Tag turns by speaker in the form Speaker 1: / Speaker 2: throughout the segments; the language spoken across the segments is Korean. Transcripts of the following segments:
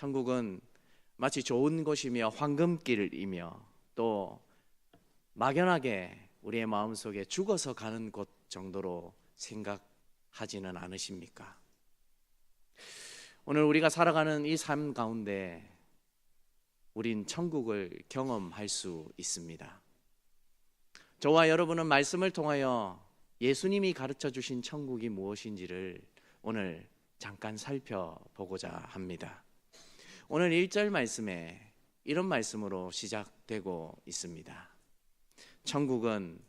Speaker 1: 천국은 마치 좋은 곳이며 황금길이며 또 막연하게 우리의 마음속에 죽어서 가는 곳 정도로 생각하지는 않으십니까? 오늘 우리가 살아가는 이 삶 가운데 우린 천국을 경험할 수 있습니다. 저와 여러분은 말씀을 통하여 예수님이 가르쳐 주신 천국이 무엇인지를 오늘 잠깐 살펴보고자 합니다. 오늘 1절 말씀에 이런 말씀으로 시작되고 있습니다. 천국은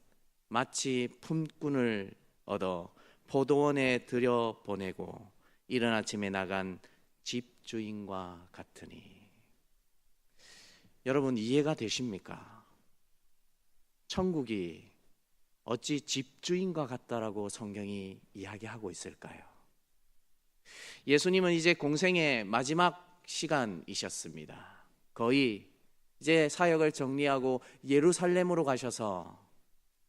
Speaker 1: 마치 품꾼을 얻어 포도원에 들여보내고 이른 아침에 나간 집주인과 같으니. 여러분, 이해가 되십니까? 천국이 어찌 집주인과 같다라고 성경이 이야기하고 있을까요? 예수님은 이제 공생의 마지막 시간이셨습니다. 거의 이제 사역을 정리하고 예루살렘으로 가셔서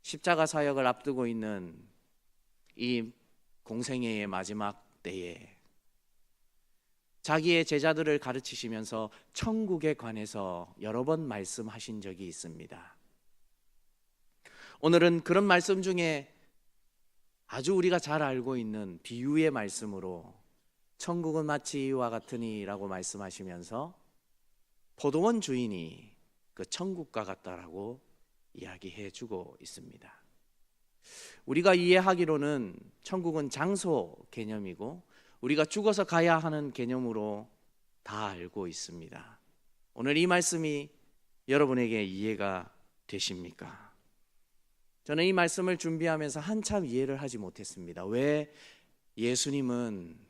Speaker 1: 십자가 사역을 앞두고 있는 이 공생애의 마지막 때에 자기의 제자들을 가르치시면서 천국에 관해서 여러 번 말씀하신 적이 있습니다. 오늘은 그런 말씀 중에 아주 우리가 잘 알고 있는 비유의 말씀으로 천국은 마치 이와 같으니 라고 말씀하시면서 포도원 주인이 그 천국과 같다라고 이야기해 주고 있습니다. 우리가 이해하기로는 천국은 장소 개념이고 우리가 죽어서 가야 하는 개념으로 다 알고 있습니다. 오늘 이 말씀이 여러분에게 이해가 되십니까? 저는 이 말씀을 준비하면서 한참 이해를 하지 못했습니다. 왜 예수님은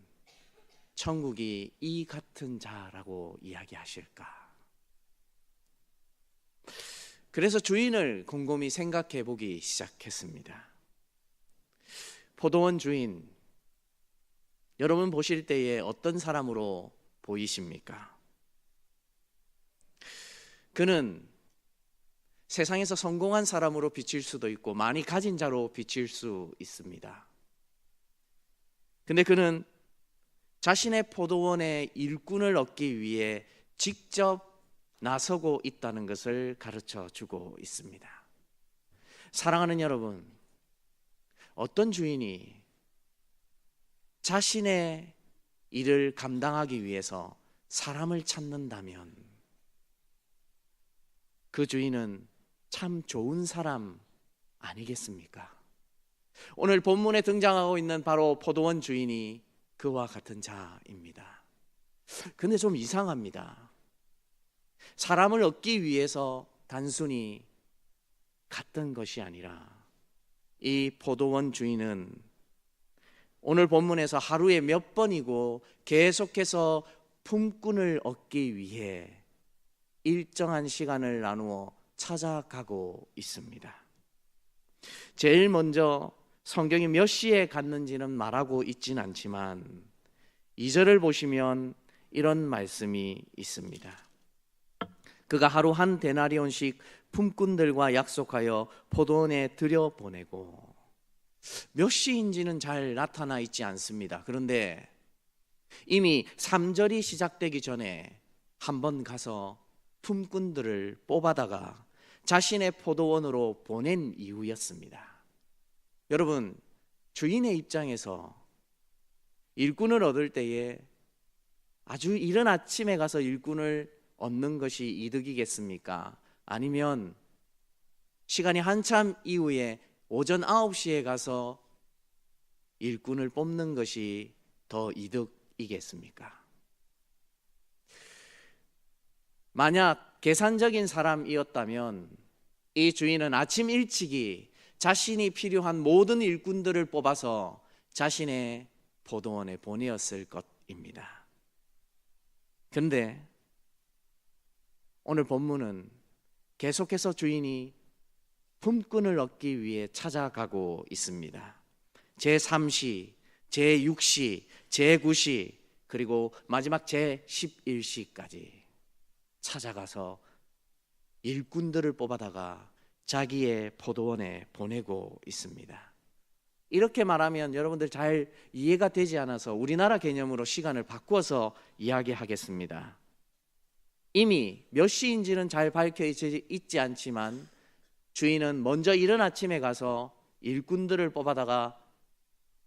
Speaker 1: 천국이 이 같은 자라고 이야기하실까? 그래서 주인을 곰곰이 생각해 보기 시작했습니다. 포도원 주인, 여러분 보실 때에 어떤 사람으로 보이십니까? 그는 세상에서 성공한 사람으로 비칠 수도 있고 많이 가진 자로 비칠 수 있습니다. 근데 그는 자신의 포도원의 일꾼을 얻기 위해 직접 나서고 있다는 것을 가르쳐 주고 있습니다. 사랑하는 여러분, 어떤 주인이 자신의 일을 감당하기 위해서 사람을 찾는다면 그 주인은 참 좋은 사람 아니겠습니까? 오늘 본문에 등장하고 있는 바로 포도원 주인이 그와 같은 자입니다. 근데 좀 이상합니다. 사람을 얻기 위해서 단순히 갔던 것이 아니라 이 포도원 주인은 오늘 본문에서 하루에 몇 번이고 계속해서 품꾼을 얻기 위해 일정한 시간을 나누어 찾아가고 있습니다. 제일 먼저 성경이 몇 시에 갔는지는 말하고 있진 않지만 2절을 보시면 이런 말씀이 있습니다. 그가 하루 한 데나리온씩 품꾼들과 약속하여 포도원에 들여보내고, 몇 시인지는 잘 나타나 있지 않습니다. 그런데 이미 3절이 시작되기 전에 한번 가서 품꾼들을 뽑아다가 자신의 포도원으로 보낸 이유였습니다. 여러분, 주인의 입장에서 일꾼을 얻을 때에 아주 이른 아침에 가서 일꾼을 얻는 것이 이득이겠습니까? 아니면 시간이 한참 이후에 오전 9시에 가서 일꾼을 뽑는 것이 더 이득이겠습니까? 만약 계산적인 사람이었다면 이 주인은 아침 일찍이 자신이 필요한 모든 일꾼들을 뽑아서 자신의 포도원에 보내었을 것입니다. 그런데 오늘 본문은 계속해서 주인이 품꾼을 얻기 위해 찾아가고 있습니다. 제3시, 제6시, 제9시, 그리고 마지막 제11시까지 찾아가서 일꾼들을 뽑아다가 자기의 포도원에 보내고 있습니다. 이렇게 말하면 여러분들 잘 이해가 되지 않아서 우리나라 개념으로 시간을 바꾸어서 이야기하겠습니다. 이미 몇 시인지는 잘 밝혀져 있지 않지만 주인은 먼저 이른 아침에 가서 일꾼들을 뽑아다가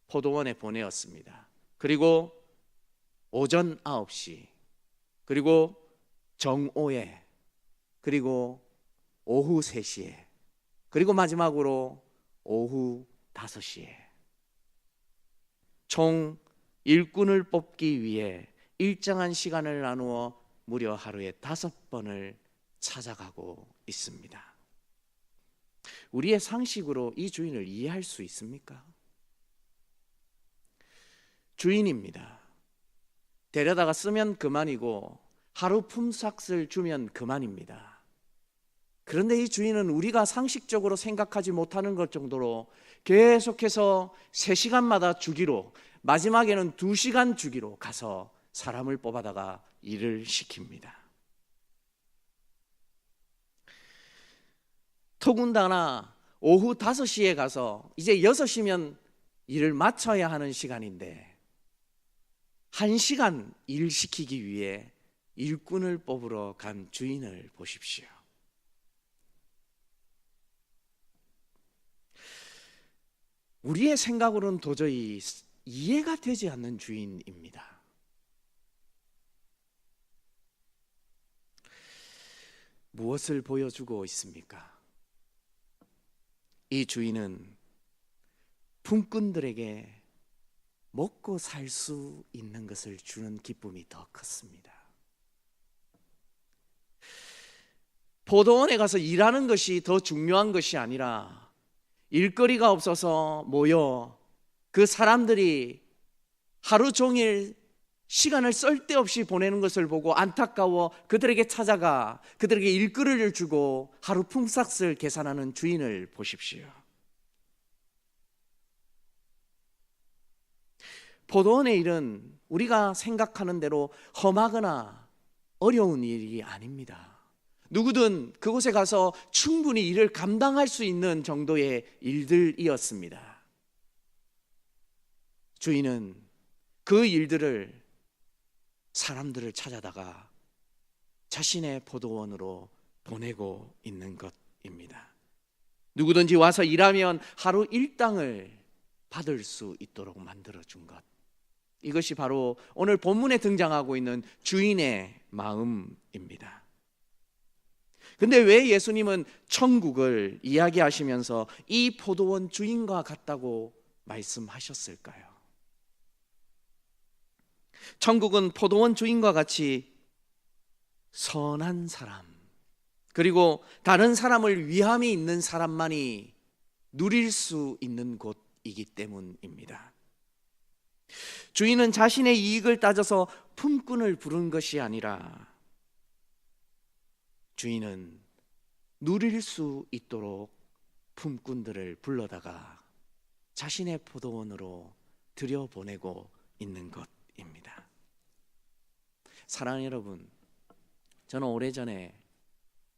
Speaker 1: 포도원에 보내었습니다. 그리고 오전 9시, 그리고 정오에, 그리고 오후 3시에, 그리고 마지막으로 오후 5시에 총 일꾼을 뽑기 위해 일정한 시간을 나누어 무려 하루에 5번을 찾아가고 있습니다. 우리의 상식으로 이 주인을 이해할 수 있습니까? 주인입니다. 데려다가 쓰면 그만이고 하루 품삯을 주면 그만입니다. 그런데 이 주인은 우리가 상식적으로 생각하지 못하는 것 정도로 계속해서 3시간마다 주기로, 마지막에는 2시간 주기로 가서 사람을 뽑아다가 일을 시킵니다. 더군다나 오후 5시에 가서 이제 6시면 일을 마쳐야 하는 시간인데 1시간 일 시키기 위해 일꾼을 뽑으러 간 주인을 보십시오. 우리의 생각으로는 도저히 이해가 되지 않는 주인입니다. 무엇을 보여주고 있습니까? 이 주인은 품꾼들에게 먹고 살 수 있는 것을 주는 기쁨이 더 컸습니다. 포도원에 가서 일하는 것이 더 중요한 것이 아니라 일거리가 없어서 모여 그 사람들이 하루 종일 시간을 쓸데없이 보내는 것을 보고 안타까워 그들에게 찾아가 그들에게 일거리를 주고 하루 품삯을 계산하는 주인을 보십시오. 포도원의 일은 우리가 생각하는 대로 험하거나 어려운 일이 아닙니다. 누구든 그곳에 가서 충분히 일을 감당할 수 있는 정도의 일들이었습니다. 주인은 그 일들을 사람들을 찾아다가 자신의 포도원으로 보내고 있는 것입니다. 누구든지 와서 일하면 하루 일당을 받을 수 있도록 만들어준 것, 이것이 바로 오늘 본문에 등장하고 있는 주인의 마음입니다. 근데 왜 예수님은 천국을 이야기하시면서 이 포도원 주인과 같다고 말씀하셨을까요? 천국은 포도원 주인과 같이 선한 사람, 그리고 다른 사람을 위함이 있는 사람만이 누릴 수 있는 곳이기 때문입니다. 주인은 자신의 이익을 따져서 품꾼을 부른 것이 아니라 주인은 누릴 수 있도록 품꾼들을 불러다가 자신의 포도원으로 들여보내고 있는 것입니다. 사랑하는 여러분, 저는 오래전에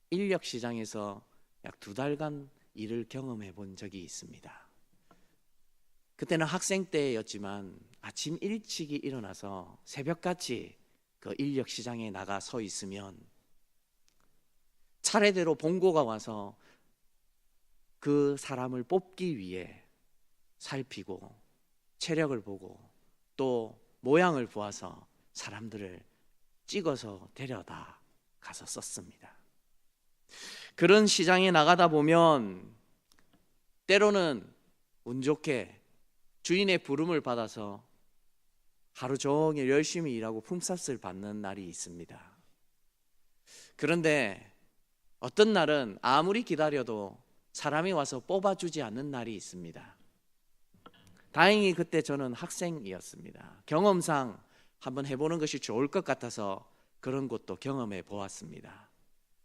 Speaker 1: 인력시장에서 약 2달간 일을 경험해 본 적이 있습니다. 그때는 학생 때였지만 아침 일찍이 일어나서 새벽같이 그 인력시장에 나가 서 있으면 차례대로 봉고가 와서 그 사람을 뽑기 위해 살피고 체력을 보고 또 모양을 보아서 사람들을 찍어서 데려다 가서 썼습니다. 그런 시장에 나가다 보면 때로는 운 좋게 주인의 부름을 받아서 하루 종일 열심히 일하고 품삯을 받는 날이 있습니다. 그런데 어떤 날은 아무리 기다려도 사람이 와서 뽑아주지 않는 날이 있습니다. 다행히 그때 저는 학생이었습니다. 경험상 한번 해보는 것이 좋을 것 같아서 그런 것도 경험해 보았습니다.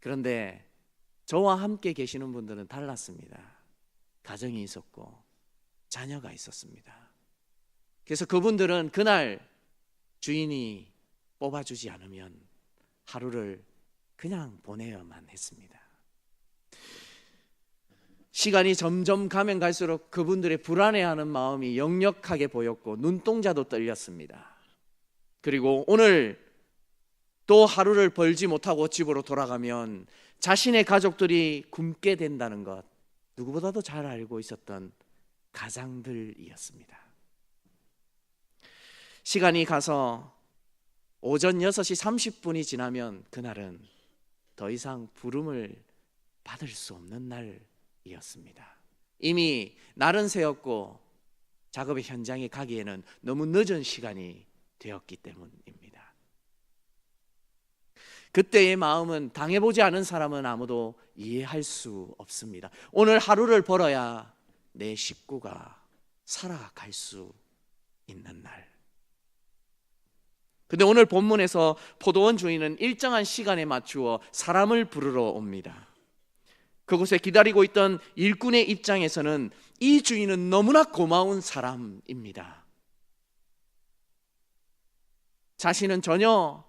Speaker 1: 그런데 저와 함께 계시는 분들은 달랐습니다. 가정이 있었고 자녀가 있었습니다. 그래서 그분들은 그날 주인이 뽑아주지 않으면 하루를 그냥 보내야만 했습니다. 시간이 점점 가면 갈수록 그분들의 불안해하는 마음이 역력하게 보였고 눈동자도 떨렸습니다. 그리고 오늘 또 하루를 벌지 못하고 집으로 돌아가면 자신의 가족들이 굶게 된다는 것 누구보다도 잘 알고 있었던 가장들이었습니다. 시간이 가서 오전 6시 30분이 지나면 그날은 더 이상 부름을 받을 수 없는 날이었습니다. 이미 날은 새었고 작업의 현장에 가기에는 너무 늦은 시간이 되었기 때문입니다. 그때의 마음은 당해보지 않은 사람은 아무도 이해할 수 없습니다. 오늘 하루를 벌어야 내 식구가 살아갈 수 있는 날. 근데 오늘 본문에서 포도원 주인은 일정한 시간에 맞추어 사람을 부르러 옵니다. 그곳에 기다리고 있던 일꾼의 입장에서는 이 주인은 너무나 고마운 사람입니다. 자신은 전혀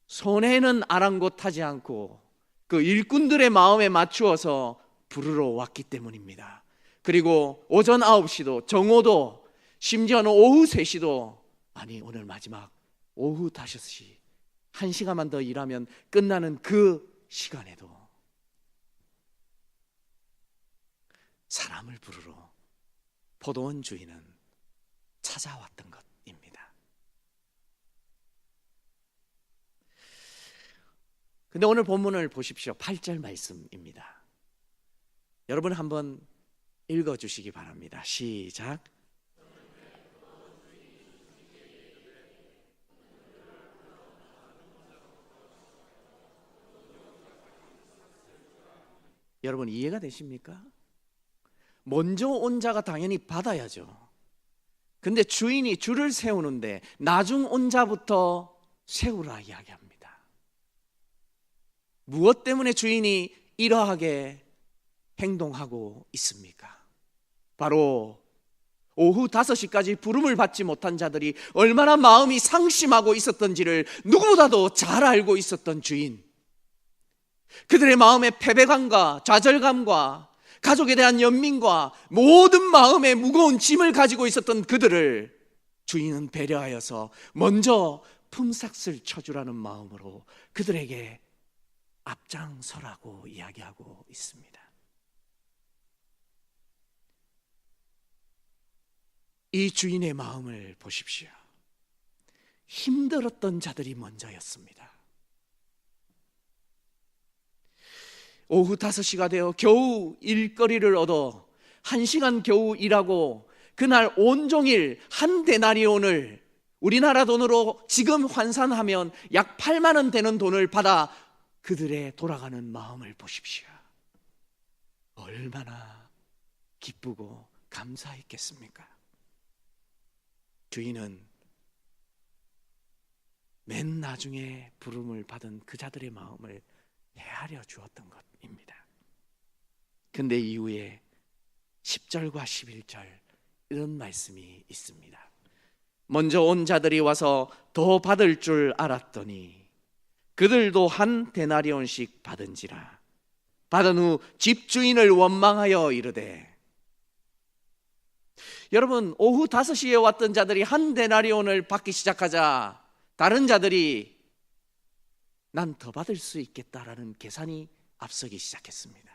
Speaker 1: 손해는 아랑곳하지 않고 그 일꾼들의 마음에 맞추어서 부르러 왔기 때문입니다. 그리고 오전 9시도 정오도 심지어는 오후 3시도 아니 오늘 마지막 오후 5시 1시간만 더 일하면 끝나는 그 시간에도 사람을 부르러 포도원 주인은 찾아왔던 것입니다. 근데 오늘 본문을 보십시오. 8절 말씀입니다. 여러분 한번 읽어주시기 바랍니다. 시작. 여러분 이해가 되십니까? 먼저 온 자가 당연히 받아야죠. 근데 주인이 줄을 세우는데 나중 온 자부터 세우라 이야기합니다. 무엇 때문에 주인이 이러하게 행동하고 있습니까? 바로 오후 5시까지 부름을 받지 못한 자들이 얼마나 마음이 상심하고 있었던지를 누구보다도 잘 알고 있었던 주인. 그들의 마음의 패배감과 좌절감과 가족에 대한 연민과 모든 마음의 무거운 짐을 가지고 있었던 그들을 주인은 배려하여서 먼저 품삯을 쳐주라는 마음으로 그들에게 앞장서라고 이야기하고 있습니다. 이 주인의 마음을 보십시오. 힘들었던 자들이 먼저였습니다. 오후 5시가 되어 겨우 일거리를 얻어 1시간 겨우 일하고 그날 온종일 한 데나리온을 우리나라 돈으로 지금 환산하면 약 8만 원 되는 돈을 받아 그들의 돌아가는 마음을 보십시오. 얼마나 기쁘고 감사했겠습니까? 주인은 맨 나중에 부름을 받은 그 자들의 마음을 헤아려 주었던 것입니다. 근데 이후에 10절과 11절 이런 말씀이 있습니다. 먼저 온 자들이 와서 더 받을 줄 알았더니 그들도 한 데나리온씩 받은지라. 받은 후 집주인을 원망하여 이르되. 여러분 오후 5시에 왔던 자들이 한 데나리온을 받기 시작하자 다른 자들이 난 더 받을 수 있겠다라는 계산이 앞서기 시작했습니다.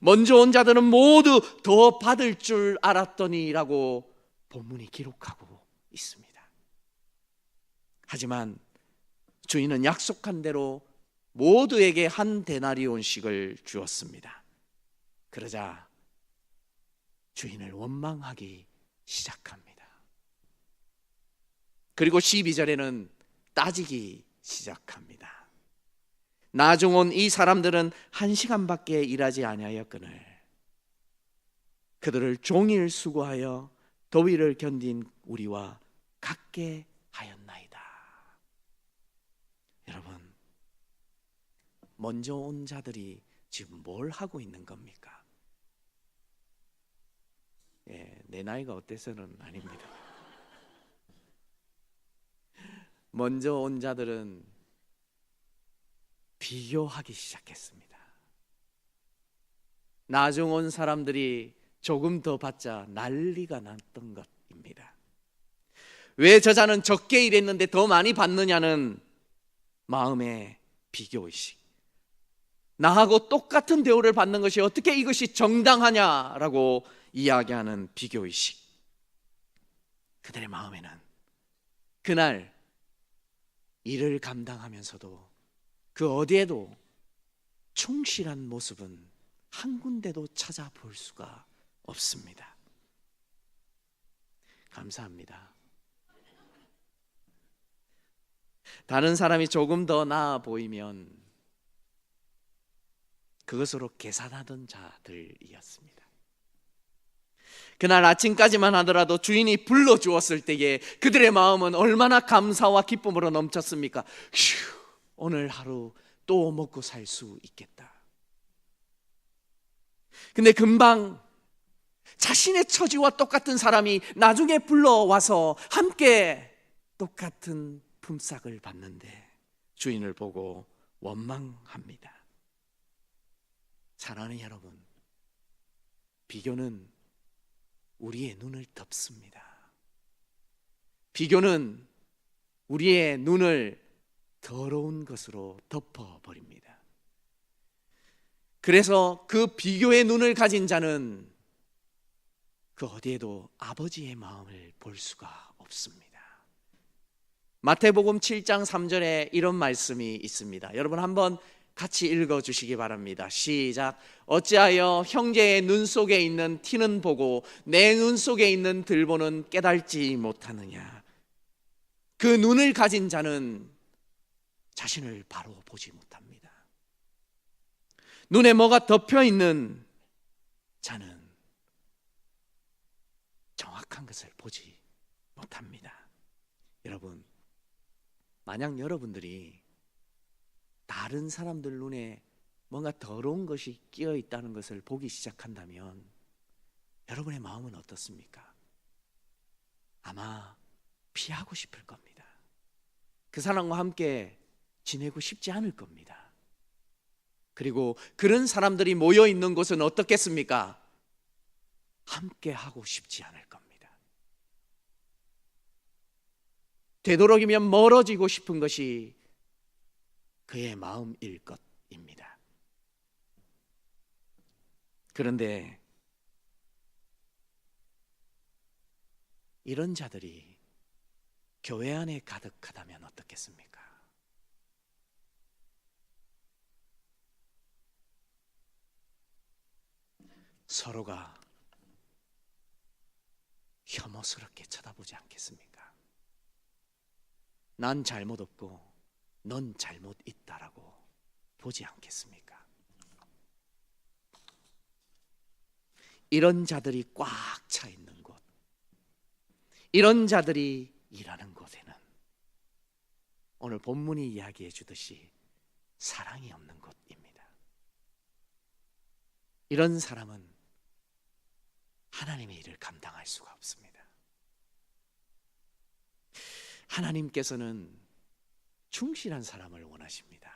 Speaker 1: 먼저 온 자들은 모두 더 받을 줄 알았더니라고 본문이 기록하고 있습니다. 하지만 주인은 약속한 대로 모두에게 한 데나리온씩을 주었습니다. 그러자 주인을 원망하기 시작합니다. 그리고 12절에는 따지기 시작합니다. 나중 온 이 사람들은 1시간밖에 일하지 아니하였거늘 그들을 종일 수고하여 더위를 견딘 우리와 같게 하였나이다. 여러분, 먼저 온 자들이 지금 뭘 하고 있는 겁니까? 내 나이가 어때서는 아닙니다. 먼저 온 자들은 비교하기 시작했습니다. 나중 온 사람들이 조금 더 받자 난리가 났던 것입니다. 왜 저자는 적게 일했는데 더 많이 받느냐는 마음의 비교의식. 나하고 똑같은 대우를 받는 것이 어떻게 이것이 정당하냐라고 이야기하는 비교의식. 그들의 마음에는 그날 일을 감당하면서도 그 어디에도 충실한 모습은 한 군데도 찾아볼 수가 없습니다. 감사합니다. 다른 사람이 조금 더 나아 보이면 그것으로 계산하던 자들이었습니다. 그날 아침까지만 하더라도 주인이 불러주었을 때에 그들의 마음은 얼마나 감사와 기쁨으로 넘쳤습니까? 휴, 오늘 하루 또 먹고 살 수 있겠다. 근데 금방 자신의 처지와 똑같은 사람이 나중에 불러와서 함께 똑같은 품삯을 받는데 주인을 보고 원망합니다. 사랑하는 여러분, 비교는 우리의 눈을 덮습니다. 비교는 우리의 눈을 더러운 것으로 덮어버립니다. 그래서 그 비교의 눈을 가진 자는 그 어디에도 아버지의 마음을 볼 수가 없습니다. 마태복음 7장 3절에 이런 말씀이 있습니다. 여러분 한번 같이 읽어주시기 바랍니다. 시작. 어찌하여 형제의 눈 속에 있는 티는 보고 내 눈 속에 있는 들보는 깨달지 못하느냐. 그 눈을 가진 자는 자신을 바로 보지 못합니다. 눈에 뭐가 덮여 있는 자는 정확한 것을 보지 못합니다. 여러분, 만약 여러분들이 다른 사람들 눈에 뭔가 더러운 것이 끼어 있다는 것을 보기 시작한다면 여러분의 마음은 어떻습니까? 아마 피하고 싶을 겁니다. 그 사람과 함께 지내고 싶지 않을 겁니다. 그리고 그런 사람들이 모여 있는 곳은 어떻겠습니까? 함께 하고 싶지 않을 겁니다. 되도록이면 멀어지고 싶은 것이 그의 마음일 것입니다. 그런데 이런 자들이 교회 안에 가득하다면 어떻겠습니까? 서로가 혐오스럽게 쳐다보지 않겠습니까? 난 잘못 없고 넌 잘못 있다라고 보지 않겠습니까? 이런 자들이 꽉 차 있는 곳, 이런 자들이 일하는 곳에는 오늘 본문이 이야기해 주듯이 사랑이 없는 곳입니다. 이런 사람은 하나님의 일을 감당할 수가 없습니다. 하나님께서는 충실한 사람을 원하십니다.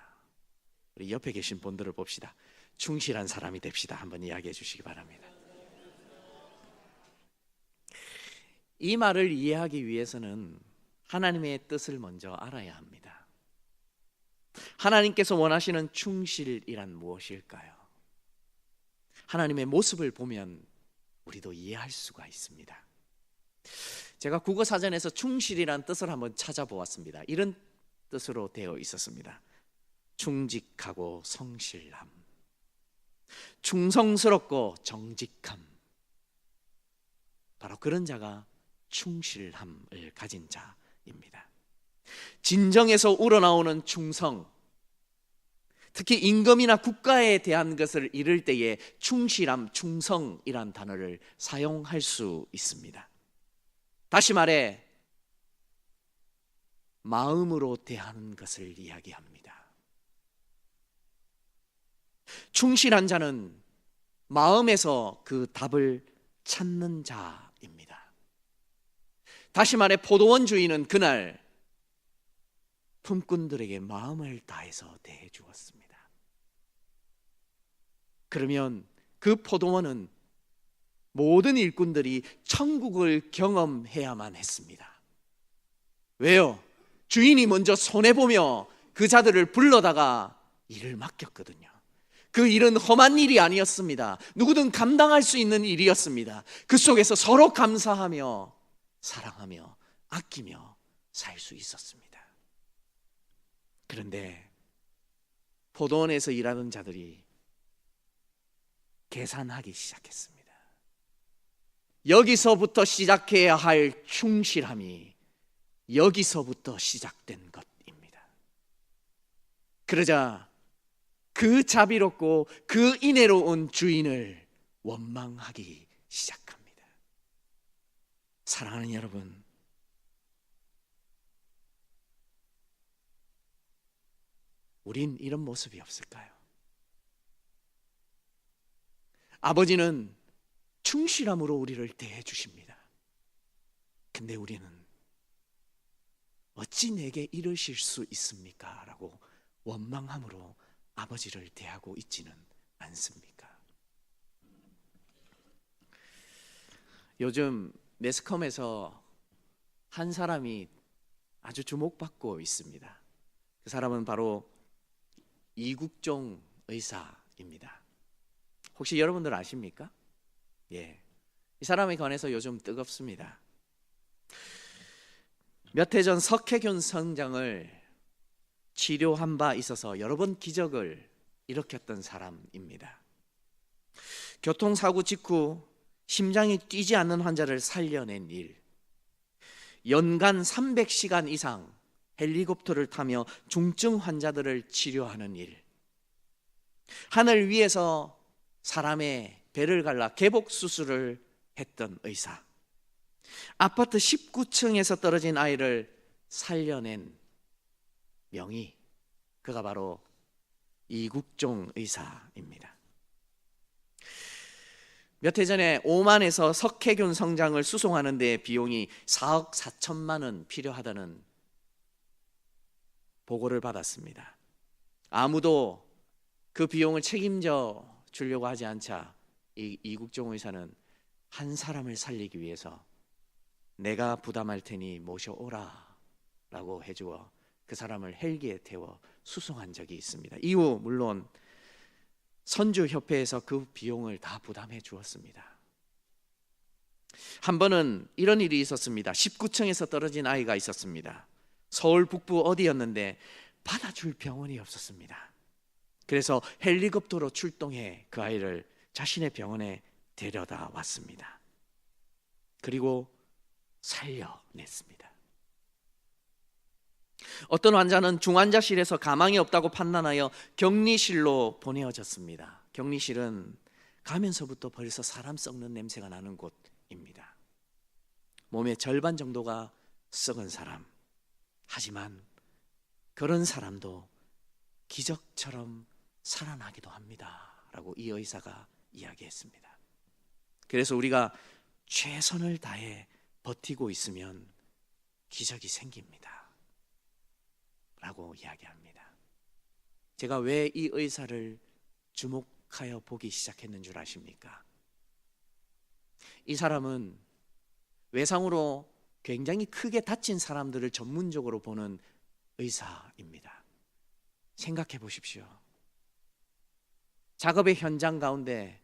Speaker 1: 우리 옆에 계신 분들을 봅시다. 충실한 사람이 됩시다. 한번 이야기해 주시기 바랍니다. 이 말을 이해하기 위해서는 하나님의 뜻을 먼저 알아야 합니다. 하나님께서 원하시는 충실이란 무엇일까요? 하나님의 모습을 보면 우리도 이해할 수가 있습니다. 제가 국어사전에서 충실이란 뜻을 한번 찾아보았습니다. 이런 뜻으로 되어 있었습니다. 충직하고 성실함, 충성스럽고 정직함, 바로 그런 자가 충실함을 가진 자입니다. 진정에서 우러나오는 충성, 특히 임금이나 국가에 대한 것을 이를 때에 충실함, 충성이란 단어를 사용할 수 있습니다. 다시 말해 마음으로 대하는 것을 이야기합니다. 충실한 자는 마음에서 그 답을 찾는 자입니다. 다시 말해 포도원 주인은 그날 품꾼들에게 마음을 다해서 대해 주었습니다. 그러면 그 포도원은 모든 일꾼들이 천국을 경험해야만 했습니다. 왜요? 주인이 먼저 손해보며 그 자들을 불러다가 일을 맡겼거든요. 그 일은 험한 일이 아니었습니다. 누구든 감당할 수 있는 일이었습니다. 그 속에서 서로 감사하며 사랑하며 아끼며 살 수 있었습니다. 그런데 포도원에서 일하는 자들이 계산하기 시작했습니다. 여기서부터 시작해야 할 충실함이 여기서부터 시작된 것입니다. 그러자 그 자비롭고 그 인애로운 주인을 원망하기 시작합니다. 사랑하는 여러분, 우린 이런 모습이 없을까요? 아버지는 충실함으로 우리를 대해 주십니다. 근데 우리는 어찌 내게 이러실 수 있습니까? 라고 원망함으로 아버지를 대하고 있지는 않습니까? 요즘 매스컴에서 한 사람이 아주 주목받고 있습니다. 그 사람은 바로 이국종 의사입니다. 혹시 여러분들 아십니까? 예, 이 사람에 관해서 요즘 뜨겁습니다. 몇 해 전 석회균 성장을 치료한 바 있어서 여러 번 기적을 일으켰던 사람입니다. 교통사고 직후 심장이 뛰지 않는 환자를 살려낸 일, 연간 300시간 이상 헬리콥터를 타며 중증 환자들을 치료하는 일, 하늘 위에서 사람의 배를 갈라 개복 수술을 했던 의사, 아파트 19층에서 떨어진 아이를 살려낸 명의, 그가 바로 이국종 의사입니다. 몇 해 전에 오만에서 석회균 성장을 수송하는 데 비용이 4억 4천만 원 필요하다는 보고를 받았습니다. 아무도 그 비용을 책임져 주려고 하지 않자 이국종 의사는 한 사람을 살리기 위해서 내가 부담할 테니 모셔오라 라고 해주어 그 사람을 헬기에 태워 수송한 적이 있습니다. 이후 물론 선주협회에서 그 비용을 다 부담해 주었습니다. 한 번은 이런 일이 있었습니다. 19층에서 떨어진 아이가 있었습니다. 서울 북부 어디였는데 받아줄 병원이 없었습니다. 그래서 헬리콥터로 출동해 그 아이를 자신의 병원에 데려다 왔습니다. 그리고 살려냈습니다. 어떤 환자는 중환자실에서 가망이 없다고 판단하여 격리실로 보내어졌습니다. 격리실은 가면서부터 벌써 사람 썩는 냄새가 나는 곳입니다. 몸의 절반 정도가 썩은 사람, 하지만 그런 사람도 기적처럼 살아나기도 합니다 라고 이 의사가 이야기했습니다. 그래서 우리가 최선을 다해 버티고 있으면 기적이 생깁니다 라고 이야기합니다. 제가 왜 이 의사를 주목하여 보기 시작했는 줄 아십니까? 이 사람은 외상으로 굉장히 크게 다친 사람들을 전문적으로 보는 의사입니다. 생각해 보십시오. 작업의 현장 가운데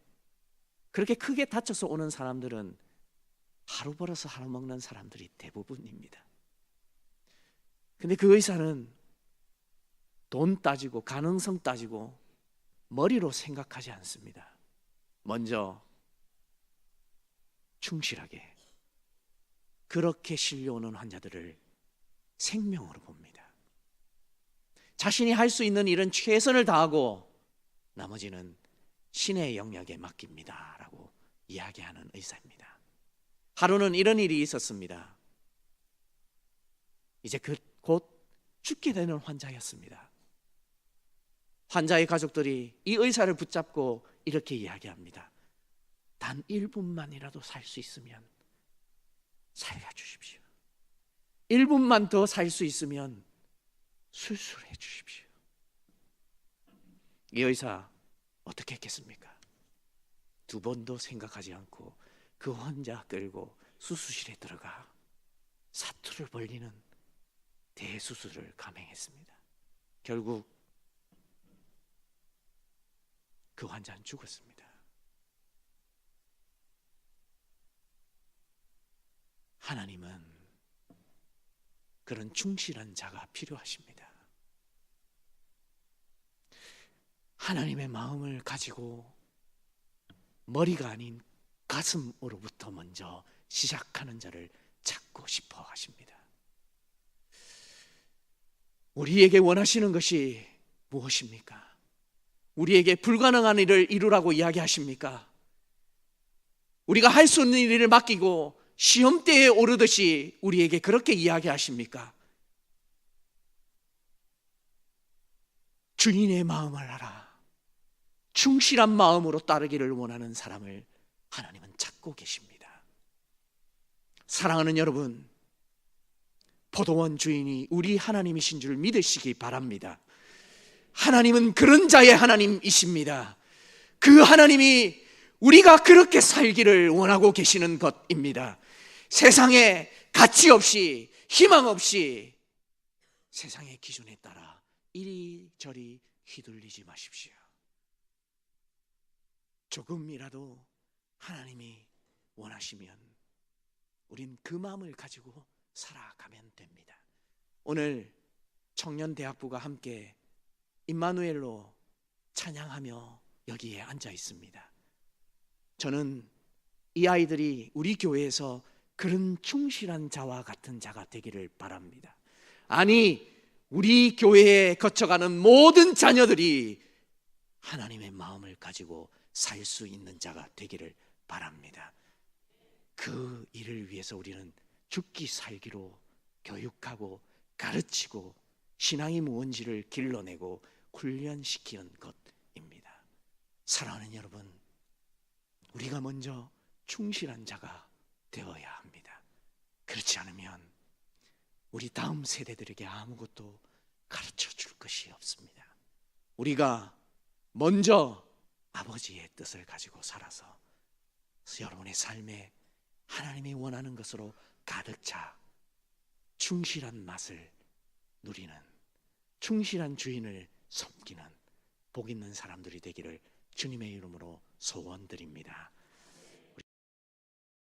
Speaker 1: 그렇게 크게 다쳐서 오는 사람들은 하루 벌어서 하루 먹는 사람들이 대부분입니다. 근데 그 의사는 돈 따지고 가능성 따지고 머리로 생각하지 않습니다. 먼저 충실하게 그렇게 실려오는 환자들을 생명으로 봅니다. 자신이 할 수 있는 일은 최선을 다하고 나머지는 신의 영역에 맡깁니다 라고 이야기하는 의사입니다. 하루는 이런 일이 있었습니다. 이제 곧 죽게 되는 환자였습니다. 환자의 가족들이 이 의사를 붙잡고 이렇게 이야기합니다. 단 1분만이라도 살 수 있으면 살려주십시오. 1분만 더 살 수 있으면 수술해 주십시오. 이 의사 어떻게 했겠습니까? 두 번도 생각하지 않고 그 환자 끌고 수술실에 들어가 사투를 벌리는 대수술을 감행했습니다. 결국 그 환자는 죽었습니다. 하나님은 그런 충실한 자가 필요하십니다. 하나님의 마음을 가지고 머리가 아닌 가슴으로부터 먼저 시작하는 자를 찾고 싶어 하십니다. 우리에게 원하시는 것이 무엇입니까? 우리에게 불가능한 일을 이루라고 이야기하십니까? 우리가 할 수 있는 일을 맡기고 시험대에 오르듯이 우리에게 그렇게 이야기하십니까? 주인의 마음을 알아. 충실한 마음으로 따르기를 원하는 사람을 하나님은 찾고 계십니다. 사랑하는 여러분, 포도원 주인이 우리 하나님이신 줄 믿으시기 바랍니다. 하나님은 그런 자의 하나님이십니다. 그 하나님이 우리가 그렇게 살기를 원하고 계시는 것입니다. 세상에 가치 없이, 희망 없이 세상의 기준에 따라 이리저리 휘둘리지 마십시오. 조금이라도 하나님이 원하시면 우린 그 마음을 가지고 살아가면 됩니다. 오늘 청년대학부가 함께 임마누엘로 찬양하며 여기에 앉아 있습니다. 저는 이 아이들이 우리 교회에서 그런 충실한 자와 같은 자가 되기를 바랍니다. 아니, 우리 교회에 거쳐가는 모든 자녀들이 하나님의 마음을 가지고 살 수 있는 자가 되기를 바랍니다. 그 일을 위해서 우리는 죽기 살기로 교육하고 가르치고 신앙이 무언지를 길러내고 훈련시키는 것입니다. 사랑하는 여러분, 우리가 먼저 충실한 자가 되어야 합니다. 그렇지 않으면 우리 다음 세대들에게 아무것도 가르쳐 줄 것이 없습니다. 우리가 먼저 아버지의 뜻을 가지고 살아서 여러분의 삶에 하나님이 원하는 것으로 가득 차 충실한 맛을 누리는, 충실한 주인을 섬기는 복 있는 사람들이 되기를 주님의 이름으로 소원드립니다.